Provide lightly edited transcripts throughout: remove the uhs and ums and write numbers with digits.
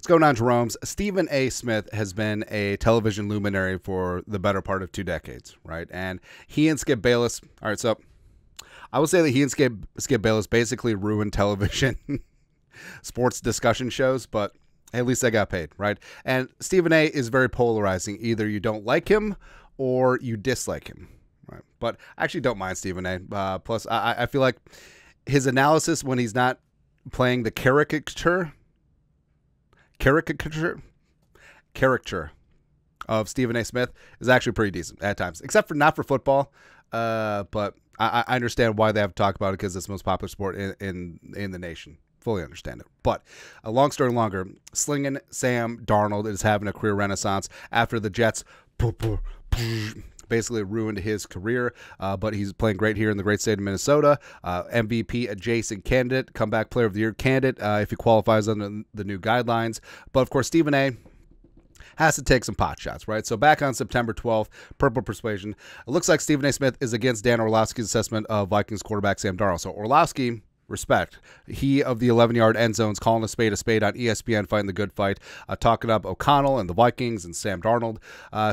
going on, Jerome's? Stephen A. Smith has been a television luminary for the better part of 2 decades, right? And he and Skip Bayless, all right, so I would say that he and Skip Bayless basically ruined television sports discussion shows, but at least they got paid, right? And Stephen A. is very polarizing. Either you don't like him or you dislike him, right? But I actually don't mind Stephen A. Plus, I feel like his analysis when he's not playing the caricature of Stephen A. Smith is actually pretty decent at times, except for not for football. But I understand why they have to talk about it because it's the most popular sport in the nation. Fully understand it. But a long story longer, slinging Sam Darnold is having a career renaissance after the Jets basically ruined his career, but he's playing great here in the great state of Minnesota. MVP adjacent candidate, comeback player of the year candidate if he qualifies under the new guidelines. But of course, Stephen A. has to take some pot shots, right? So back on September 12th, Purple Persuasion, it looks like Stephen A. Smith is against Dan Orlovsky's assessment of Vikings quarterback Sam Darnold. So Orlovsky, respect. He of the 11-yard end zones calling a spade on ESPN, fighting the good fight, talking up O'Connell and the Vikings and Sam Darnold.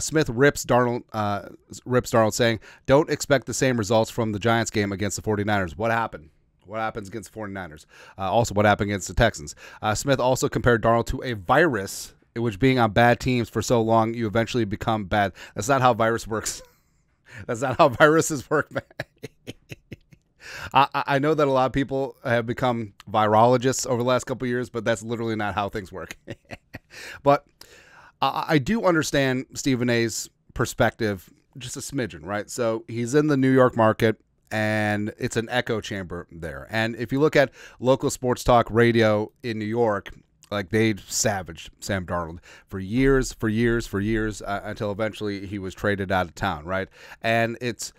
Smith rips Darnold saying, don't expect the same results from the Giants game against the 49ers. What happened? What happens against the 49ers? Also, what happened against the Texans? Smith also compared Darnold to a virus, in which being on bad teams for so long, you eventually become bad. That's not how virus works. That's not how viruses work, man. I know that a lot of people have become virologists over the last couple of years, but that's literally not how things work. But I do understand Stephen A.'s perspective just a smidgen, right? So he's in the New York market, and it's an echo chamber there. And if you look at local sports talk radio in New York, like they savaged Sam Darnold for years, until eventually he was traded out of town, right? And it's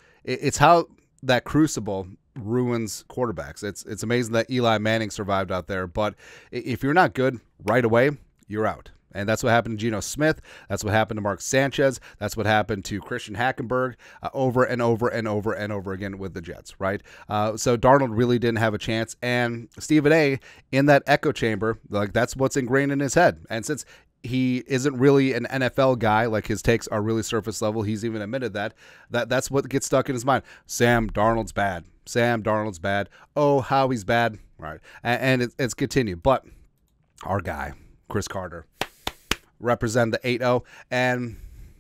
how that crucible ruins quarterbacks. It's amazing that Eli Manning survived out there, but if you're not good right away, you're out. And that's what happened to Geno Smith. That's what happened to Mark Sanchez. That's what happened to Christian Hackenberg over and over again with the Jets, right? So Darnold really didn't have a chance. And Stephen A. in that echo chamber, like that's what's ingrained in his head. And since he isn't really an NFL guy, like his takes are really surface level, he's even admitted that's what gets stuck in his mind. Sam Darnold's bad. Sam Darnold's bad. Oh, how he's bad. Right. And it's continued. But our guy, Cris Carter, represent the 8-0. And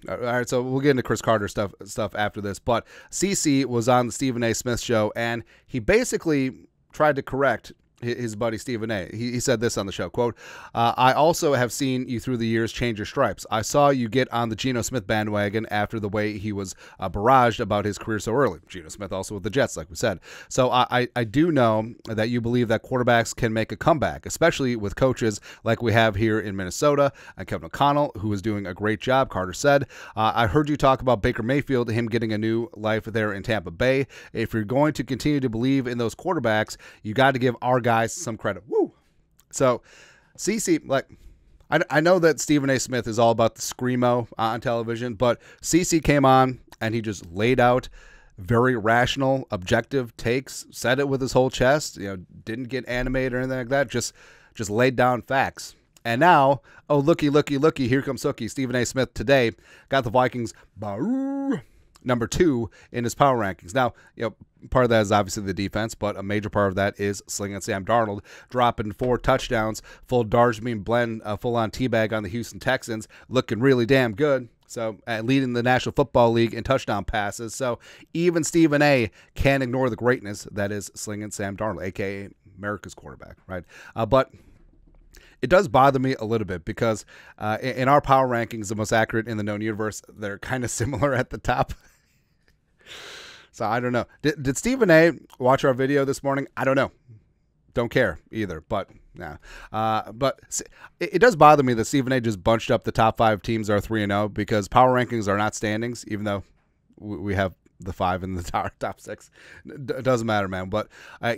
all right, so we'll get into Cris Carter stuff after this. But CC was on the Stephen A. Smith show, and he basically tried to correct his buddy Stephen A. He said this on the show, quote, I also have seen you through the years change your stripes. I saw you get on the Geno Smith bandwagon after the way he was barraged about his career so early. Geno Smith also with the Jets, like we said. So I do know that you believe that quarterbacks can make a comeback, especially with coaches like we have here in Minnesota. Kevin O'Connell, who is doing a great job, Carter said. I heard you talk about Baker Mayfield, him getting a new life there in Tampa Bay. If you're going to continue to believe in those quarterbacks, you got to give our guys some credit. Woo! So, CC, like, I know that Stephen A. Smith is all about the screamo on television, but CC came on and he just laid out very rational, objective takes, said it with his whole chest, didn't get animated or anything like that, just laid down facts. And now, oh, looky, here comes Hookie. Stephen A. Smith today got the Vikings number 2 in his power rankings. Now, part of that is obviously the defense, but a major part of that is slinging Sam Darnold, dropping 4 touchdowns, full Darjeeling blend, full-on teabag on the Houston Texans, looking really damn good. So, leading the National Football League in touchdown passes. So, even Stephen A. can't ignore the greatness that is slinging Sam Darnold, a.k.a. America's quarterback, right? But it does bother me a little bit because in our power rankings, the most accurate in the known universe, they're kind of similar at the top. So I don't know. Did Stephen A. watch our video this morning? I don't know. Don't care either. But yeah. But it does bother me that Stephen A. just bunched up the top 5 teams are 3-0 because power rankings are not standings, even though we have the 5 in the top 6. It doesn't matter, man. But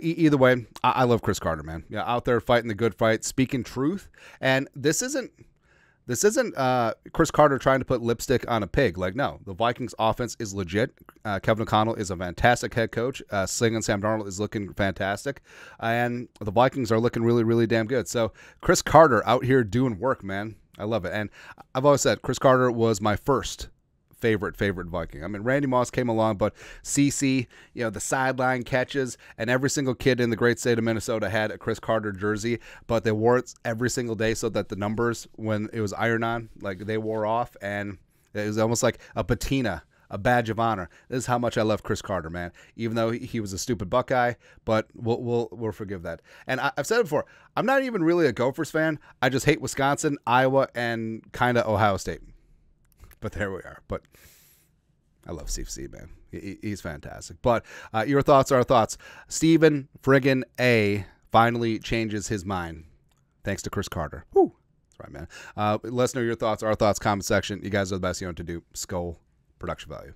either way, I love Cris Carter, man. Yeah, out there fighting the good fight, speaking truth. And this isn't This isn't Cris Carter trying to put lipstick on a pig. Like, no, the Vikings offense is legit. Kevin O'Connell is a fantastic head coach. Slinging Sam Darnold is looking fantastic. And the Vikings are looking really, really damn good. So Cris Carter out here doing work, man. I love it. And I've always said Cris Carter was my first favorite Viking. I mean, Randy Moss came along, but CC, the sideline catches, and every single kid in the great state of Minnesota had a Cris Carter jersey, but they wore it every single day so that the numbers, when it was iron on, like, they wore off, and it was almost like a patina, a badge of honor. This is how much I love Cris Carter, man. Even though he was a stupid Buckeye, but we'll forgive that. And I've said it before, I'm not even really a Gophers fan. I just hate Wisconsin, Iowa, and kind of Ohio State. But there we are. But I love CFC, man. He's fantastic. But your thoughts are our thoughts. Stephen friggin' A finally changes his mind thanks to Cris Carter. Woo. That's right, man. Let us know your thoughts, our thoughts, comment section. You guys are the best. You know what to do. Skull production value.